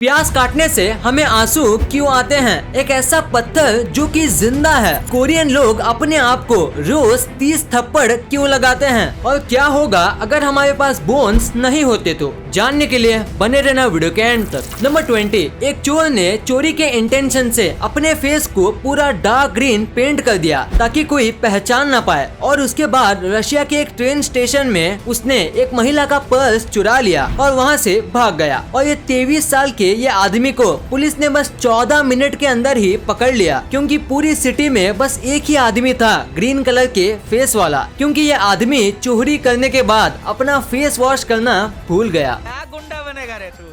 प्यास काटने से हमें आंसू क्यों आते हैं? एक ऐसा पत्थर जो कि जिंदा है। कोरियन लोग अपने आप को रोज 30 थप्पड़ क्यों लगाते हैं? और क्या होगा अगर हमारे पास बोन्स नहीं होते तो? जानने के लिए बने रहना वीडियो के एंड तक। नंबर 20, एक चोर ने चोरी के इंटेंशन से अपने फेस को पूरा डार्क ग्रीन पेंट कर दिया ताकि कोई पहचान न पाए, और उसके बाद रशिया के एक ट्रेन स्टेशन में उसने एक महिला का पर्स चुरा लिया और वहाँ से भाग गया। और ये 23 साल के ये आदमी को पुलिस ने बस 14 मिनट के अंदर ही पकड़ लिया, क्योंकि पूरी सिटी में बस एक ही आदमी था ग्रीन कलर के फेस वाला, क्योंकि ये आदमी चोरी करने के बाद अपना फेस वॉश करना भूल गया। क्या गुंडा बनेगा रे तू?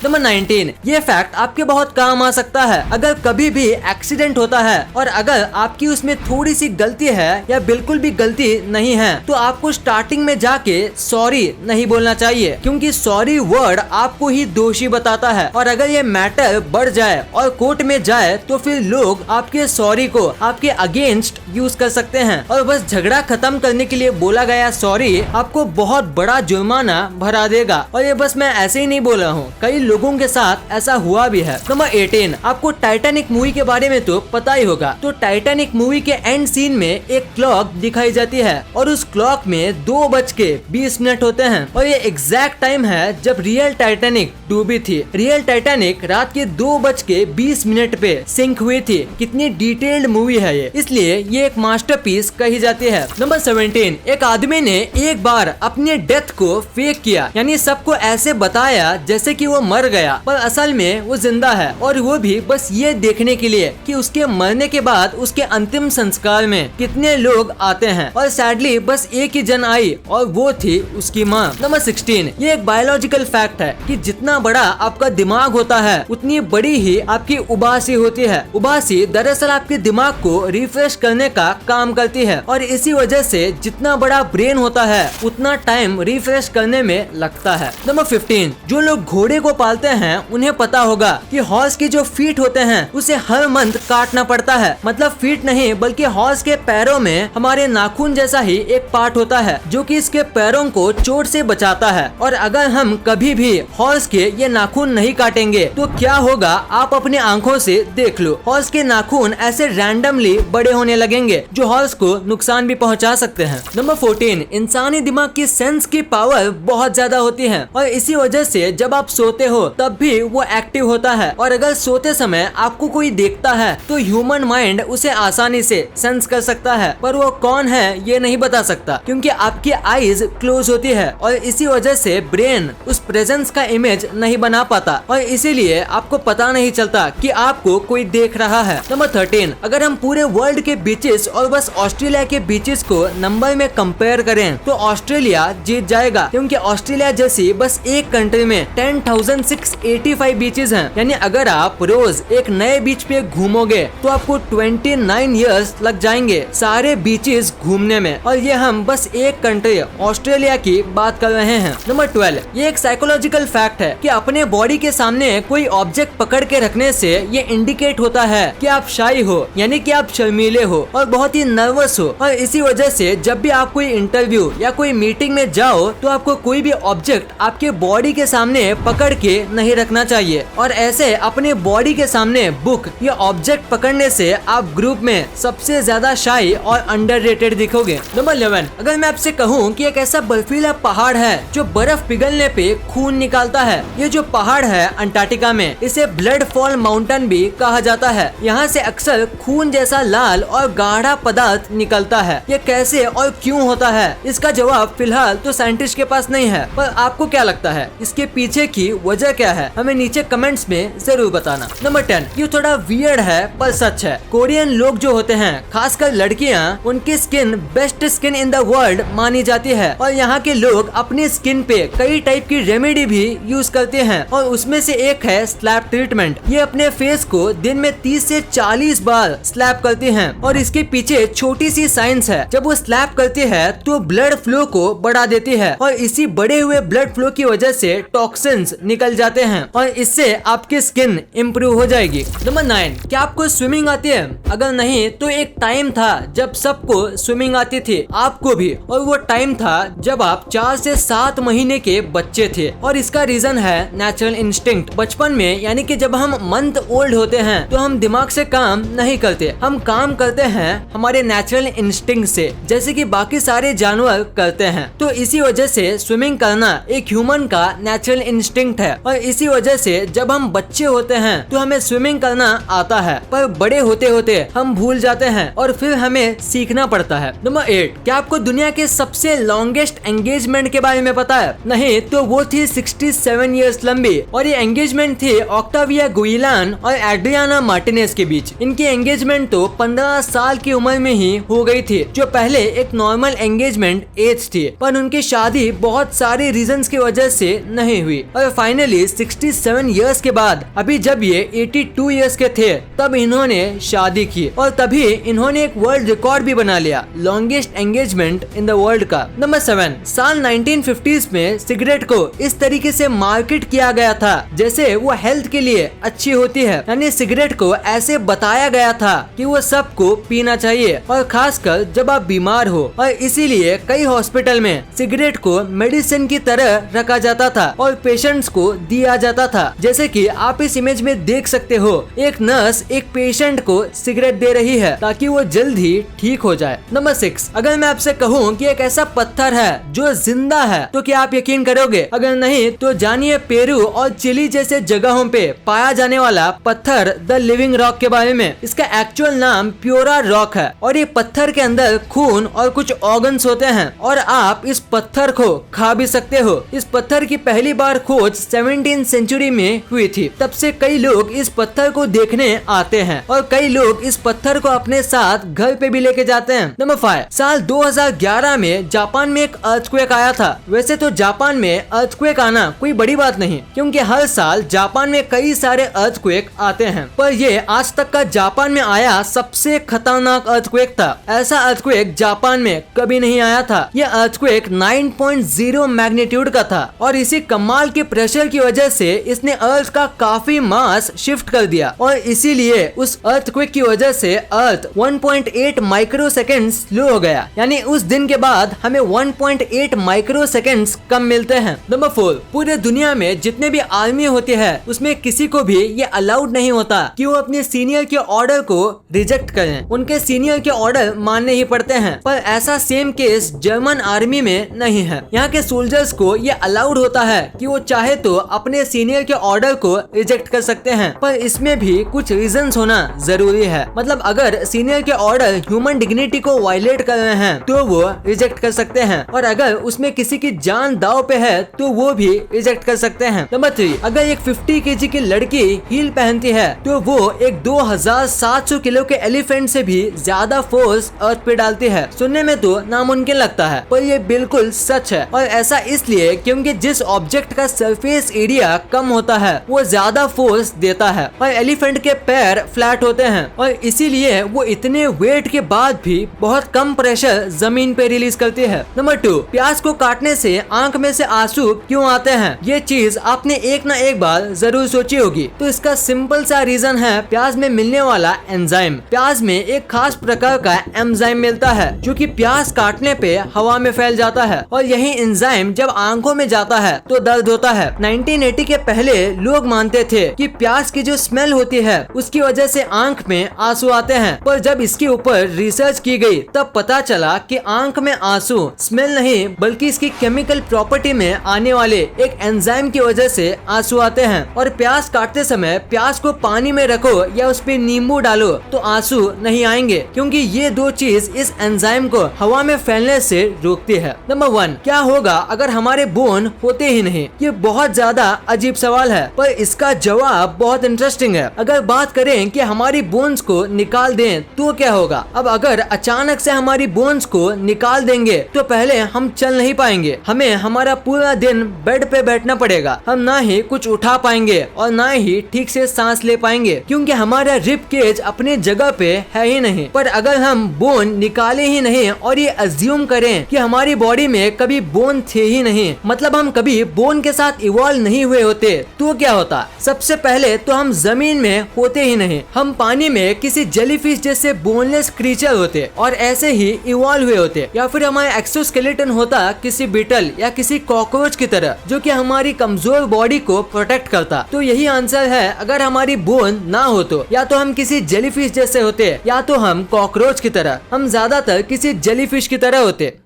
नंबर 19, ये फैक्ट आपके बहुत काम आ सकता है अगर कभी भी एक्सीडेंट होता है और अगर आपकी उसमें थोड़ी सी गलती है या बिल्कुल भी गलती नहीं है तो आपको स्टार्टिंग में जाके सॉरी नहीं बोलना चाहिए, क्योंकि सॉरी वर्ड आपको ही दोषी बताता है। और अगर ये मैटर बढ़ जाए और कोर्ट में जाए तो फिर लोग आपके सॉरी को आपके अगेंस्ट यूज कर सकते हैं, और बस झगड़ा खत्म करने के लिए बोला गया सॉरी आपको बहुत बड़ा जुर्माना भरा देगा। और ये बस मैं ऐसे ही नहीं बोल रहा हूँ, कई लोगों के साथ ऐसा हुआ भी है। नंबर 18, आपको टाइटैनिक मूवी के बारे में तो पता ही होगा। तो टाइटैनिक मूवी के एंड सीन में एक क्लॉक दिखाई जाती है और उस क्लॉक में 2:20 होते हैं, और ये एग्जैक्ट टाइम है जब रियल टाइटैनिक डूबी थी। रियल टाइटैनिक रात के 2:20 पे सिंक हुई थी। कितनी डिटेल्ड मूवी है ये, इसलिए ये एक मास्टरपीस कही जाती है। नंबर 17, एक आदमी ने एक बार अपने डेथ को फेक किया, यानी सबको ऐसे बताया जैसे कि वो मर गया, पर असल में वो जिंदा है, और वो भी बस ये देखने के लिए कि उसके मरने के बाद उसके अंतिम संस्कार में कितने लोग आते हैं। और सैडली बस एक ही जन आई और वो थी उसकी माँ। नंबर 16, ये एक बायोलॉजिकल फैक्ट है कि जितना बड़ा आपका दिमाग होता है उतनी बड़ी ही आपकी उबासी होती है। उबासी दरअसल आपके दिमाग को रिफ्रेश करने का काम करती है, और इसी वजह से जितना बड़ा ब्रेन होता है उतना टाइम रिफ्रेश करने में लगता है। नंबर 15, जो लोग घोड़े को पालते हैं उन्हें पता होगा कि हॉर्स के जो फीट होते हैं उसे हर मंथ काटना पड़ता है। मतलब फीट नहीं बल्कि हॉर्स के पैरों में हमारे नाखून जैसा ही एक पार्ट होता है जो कि इसके पैरों को चोट से बचाता है। और अगर हम कभी भी हॉर्स के ये नाखून नहीं काटेंगे तो क्या होगा आप अपनी आंखों से देख लो, हॉर्स के नाखून ऐसे रैंडमली बड़े होने लगेंगे जो हॉर्स को नुकसान भी पहुंचा सकते हैं। नंबर 14, इंसानी दिमाग की सेंस की पावर बहुत ज्यादा होती है, और इसी वजह से जब आप सोते हो तब भी वो एक्टिव होता है। और अगर सोते समय आपको कोई देखता है तो ह्यूमन माइंड उसे आसानी से सेंस कर सकता है, पर वो कौन है ये नहीं बता सकता, क्योंकि आपकी आईज क्लोज होती है, और इसी वजह से ब्रेन उस प्रेजेंस का इमेज नहीं बना पाता, और इसीलिए आपको पता नहीं चलता कि आपको कोई देख रहा है। नंबर 13, अगर हम पूरे वर्ल्ड के बीचेस और बस ऑस्ट्रेलिया के बीचेस को नंबर में कंपेयर करें तो ऑस्ट्रेलिया जीत जाएगा, क्योंकि ऑस्ट्रेलिया जैसी बस एक कंट्री में 10,685 बीचेस हैं। यानी अगर आप रोज एक नए बीच पे घूमोगे तो आपको 29 इयर्स लग जाएंगे सारे बीचेस घूमने में, और ये हम बस एक कंट्री ऑस्ट्रेलिया की बात कर रहे हैं। नंबर 12, ये एक साइकोलॉजिकल फैक्ट है कि अपने बॉडी के सामने कोई ऑब्जेक्ट पकड़ के रखने से ये इंडिकेट होता है कि आप शाई हो, यानी कि आप शर्मीले हो और बहुत ही नर्वस हो। और इसी वजह से जब भी आप कोई इंटरव्यू या कोई मीटिंग में जाओ तो आपको कोई भी ऑब्जेक्ट आपके बॉडी के सामने पकड़ के नहीं रखना चाहिए। और ऐसे अपने बॉडी के सामने बुक या ऑब्जेक्ट पकड़ने से आप ग्रुप में सबसे ज्यादा शाई और अंडररेटेड दिखोगे। नंबर 11, अगर मैं आपसे कहूँ कि एक ऐसा बर्फीला पहाड़ है जो बर्फ पिघलने पे खून निकालता है, ये जो पहाड़ है अंटार्कटिका में, इसे ब्लड फॉल माउंटेन भी कहा जाता है। यहाँ से अक्सर खून जैसा लाल और गाढ़ा पदार्थ निकलता है। ये कैसे और क्यों होता है, इसका जवाब फिलहाल तो साइंटिस्ट के पास नहीं है, पर आपको क्या लगता है इसके पीछे की वजह क्या है, हमें नीचे कमेंट्स में जरूर बताना। नंबर 10, ये थोड़ा वियर्ड है पर सच है। कोरियन लोग जो होते हैं, खासकर लड़कियां, उनकी skin best skin in the world मानी जाती है, और यहाँ के लोग अपनी स्किन पे कई टाइप की रेमेडी भी यूज करते हैं, और उसमें से एक है स्लैप ट्रीटमेंट। ये अपने फेस को दिन में 30 से 40 बार स्लैप करती हैं, और इसके पीछे छोटी सी साइंस है। जब वो स्लैप करती है तो ब्लड फ्लो को बढ़ा देती है, और इसी बढ़े हुए ब्लड फ्लो की वजह से टॉक्सिन्स निकल निकल जाते हैं और इससे आपकी स्किन इम्प्रूव हो जाएगी। नंबर 9, क्या आपको स्विमिंग आती है? अगर नहीं तो एक टाइम था जब सबको स्विमिंग आती थी, आपको भी, और वो टाइम था जब आप 4 से 7 महीने के बच्चे थे। और इसका रीजन है नेचुरल इंस्टिंक्ट। बचपन में यानी कि जब हम मंथ ओल्ड होते हैं तो हम दिमाग से काम नहीं करते, हम काम करते हैं हमारे नेचुरल इंस्टिंक्ट से, जैसे कि बाकी सारे जानवर करते हैं। तो इसी वजह से स्विमिंग करना एक ह्यूमन का नेचुरल इंस्टिंक्ट है और इसी वजह से जब हम बच्चे होते हैं तो हमें स्विमिंग करना आता है, पर बड़े होते होते हम भूल जाते हैं और फिर हमें सीखना पड़ता है। नंबर 8, क्या आपको दुनिया के सबसे लॉन्गेस्ट एंगेजमेंट के बारे में पता है? नहीं तो वो थी 67 इयर्स लंबी और ये एंगेजमेंट थी ऑक्टाविया गुइलान और एड्रियाना मार्टिनेज के बीच। इनकी एंगेजमेंट तो 15 साल की उम्र में ही हो गई थी, जो पहले एक नॉर्मल एंगेजमेंट एज थी, पर उनकी शादी बहुत सारे रीजंस की वजह से नहीं हुई और फाइनली 67 इयर्स के बाद अभी जब ये 82 इयर्स के थे तब इन्होंने शादी की और तभी इन्होंने एक वर्ल्ड रिकॉर्ड भी बना लिया, longest engagement in the world का। नंबर 7, साल 1950s में सिगरेट को इस तरीके से मार्केट किया गया था जैसे वो हेल्थ के लिए अच्छी होती है, यानी सिगरेट को ऐसे बताया गया था कि वो सबको पीना चाहिए और खासकर जब आप बीमार हो, और इसीलिए कई हॉस्पिटल में सिगरेट को मेडिसिन की तरह रखा जाता था और पेशेंट्स को दिया जाता था। जैसे कि आप इस इमेज में देख सकते हो, एक नर्स एक पेशेंट को सिगरेट दे रही है ताकि वो जल्द ही ठीक हो जाए। नंबर 6, अगर मैं आपसे कहूँ कि एक ऐसा पत्थर है जो जिंदा है तो क्या आप यकीन करोगे? अगर नहीं तो जानिए पेरू और चिली जैसे जगहों पे पाया जाने वाला पत्थर द लिविंग रॉक के बारे में। इसका एक्चुअल नाम प्योरा रॉक है और ये पत्थर के अंदर खून और कुछ ऑर्गन्स होते हैं और आप इस पत्थर को खा भी सकते हो। इस पत्थर की पहली बार खोज 17वीं सेंचुरी में हुई थी। तब से कई लोग इस पत्थर को देखने आते हैं और कई लोग इस पत्थर को अपने साथ घर पे भी लेके जाते हैं। नंबर 5, साल 2011 में जापान में एक अर्थक्वेक आया था। वैसे तो जापान में अर्थक्वेक आना कोई बड़ी बात नहीं, क्योंकि हर साल जापान में कई सारे अर्थक्वेक आते हैं, पर ये आज तक का जापान में आया सबसे खतरनाक अर्थक्वेक था। ऐसा अर्थक्वेक जापान में कभी नहीं आया था। यह अर्थक्वेक 9.0 मैग्नीट्यूड का था और इसी कमाल के प्रेशर की वजह से इसने अर्थ का काफी मास शिफ्ट कर दिया और इसीलिए उस अर्थक्वेक की वजह से अर्थ 1.8 माइक्रो सेकेंड स्लो हो गया, यानी उस दिन के बाद हमें 1.8 माइक्रो सेकेंड कम मिलते हैं। नंबर 4, पूरे दुनिया में जितने भी आर्मी होती है उसमें किसी को भी ये अलाउड नहीं होता कि वो अपने सीनियर के ऑर्डर को रिजेक्ट करें। उनके सीनियर के ऑर्डर मानने ही पड़ते हैं, पर ऐसा सेम केस जर्मन आर्मी में नहीं है। यहाँ के सोल्जर्स को ये अलाउड होता है कि वो चाहे तो अपने सीनियर के ऑर्डर को रिजेक्ट कर सकते हैं, पर इसमें भी कुछ रीजंस होना जरूरी है। मतलब अगर सीनियर के ऑर्डर ह्यूमन डिग्निटी को वायलेट कर रहे हैं तो वो रिजेक्ट कर सकते हैं, और अगर उसमें किसी की जान दाव पे है तो वो भी रिजेक्ट कर सकते हैं। नंबर 3, अगर एक 50 kg की लड़की हील पहनती है तो वो एक 2700 किलो के एलिफेंट से भी ज्यादा फोर्स अर्थ पे डालती है। सुनने में तो नामुमकिन लगता है, पर ये बिल्कुल सच है, और ऐसा इसलिए क्योंकि जिस ऑब्जेक्ट का सरफेस एरिया कम होता है वो ज्यादा फोर्स देता है, और एलिफेंट के पैर फ्लैट होते हैं और इसीलिए वो इतने वेट के बाद भी बहुत कम प्रेशर जमीन पे रिलीज करती है। नंबर 2, प्याज को काटने से आंख में से आंसू क्यों आते हैं? ये चीज आपने एक ना एक बार जरूर सोची होगी। तो इसका सिंपल सा रीजन है प्याज में मिलने वाला एंजाइम। प्याज में एक खास प्रकार का एंजाइम मिलता है जो कि प्याज काटने पे हवा में फैल जाता है, और यही एंजाइम जब आंखों में जाता है तो दर्द होता है। 1980 के पहले लोग मानते थे कि प्याज की जो स्मेल होती है उसकी वजह से आंख में आंसू आते हैं, पर जब इसके ऊपर रिसर्च की गई तब पता चला कि आंख में आंसू स्मेल नहीं बल्कि इसकी केमिकल प्रॉपर्टी में आने वाले एक एंजाइम की वजह से आंसू आते हैं। और प्याज काटते समय प्याज को पानी में रखो या उस पे नींबू डालो तो आंसू नहीं आएंगे, क्योंकि ये दो चीज इस एंजाइम को हवा में फैलने से रोकती है। नंबर 1, क्या होगा अगर हमारे बोन होते ही नहीं? ये बहुत ज्यादा अजीब सवाल है, पर इसका जवाब बहुत इंटरेस्टिंग है। अगर बात करें कि हमारी बोन्स को निकाल दें तो क्या होगा? अब अगर अचानक से हमारी बोन्स को निकाल देंगे तो पहले हम चल नहीं पाएंगे, हमें हमारा पूरा दिन बेड पे बैठना पड़ेगा, हम ना ही कुछ उठा पाएंगे और ना ही ठीक से सांस ले पाएंगे, क्योंकि हमारा रिब केज अपने जगह पे है ही नहीं। पर अगर हम बोन निकाले ही नहीं और ये अज्यूम करें कि हमारी बॉडी में कभी बोन थे ही नहीं, मतलब हम कभी बोन के साथ इवॉल्व इवॉल्व नहीं हुए होते तो क्या होता? सबसे पहले तो हम जमीन में होते ही नहीं, हम पानी में किसी जेलीफिश जैसे बोनलेस क्रीचर होते और ऐसे ही इवॉल्व हुए होते, या फिर हमारा एक्सोस्केलेटन होता किसी बीटल या किसी कॉकरोच की तरह जो कि हमारी कमजोर बॉडी को प्रोटेक्ट करता। तो यही आंसर है, अगर हमारी बोन ना हो तो या तो हम किसी जेलीफिश जैसे होते या तो हम कॉकरोच की तरह। हम ज्यादातर किसी जेलीफिश की तरह होते।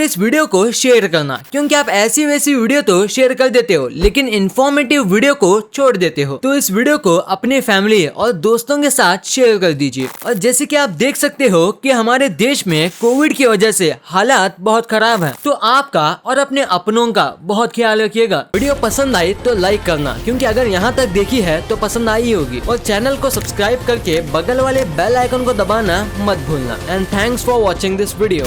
इस वीडियो को शेयर करना, क्योंकि आप ऐसी वैसी वीडियो तो शेयर कर देते हो लेकिन इन्फॉर्मेटिव वीडियो को छोड़ देते हो। तो इस वीडियो को अपने फैमिली और दोस्तों के साथ शेयर कर दीजिए। और जैसे कि आप देख सकते हो कि हमारे देश में कोविड की वजह से हालात बहुत खराब हैं, तो आपका और अपने अपनों का बहुत ख्याल रखिएगा। वीडियो पसंद आई तो लाइक करना, क्योंकि अगर यहाँ तक देखी है तो पसंद आई होगी। और चैनल को सब्सक्राइब करके बगल वाले बेल आइकन को दबाना मत भूलना। And thanks for watching this video.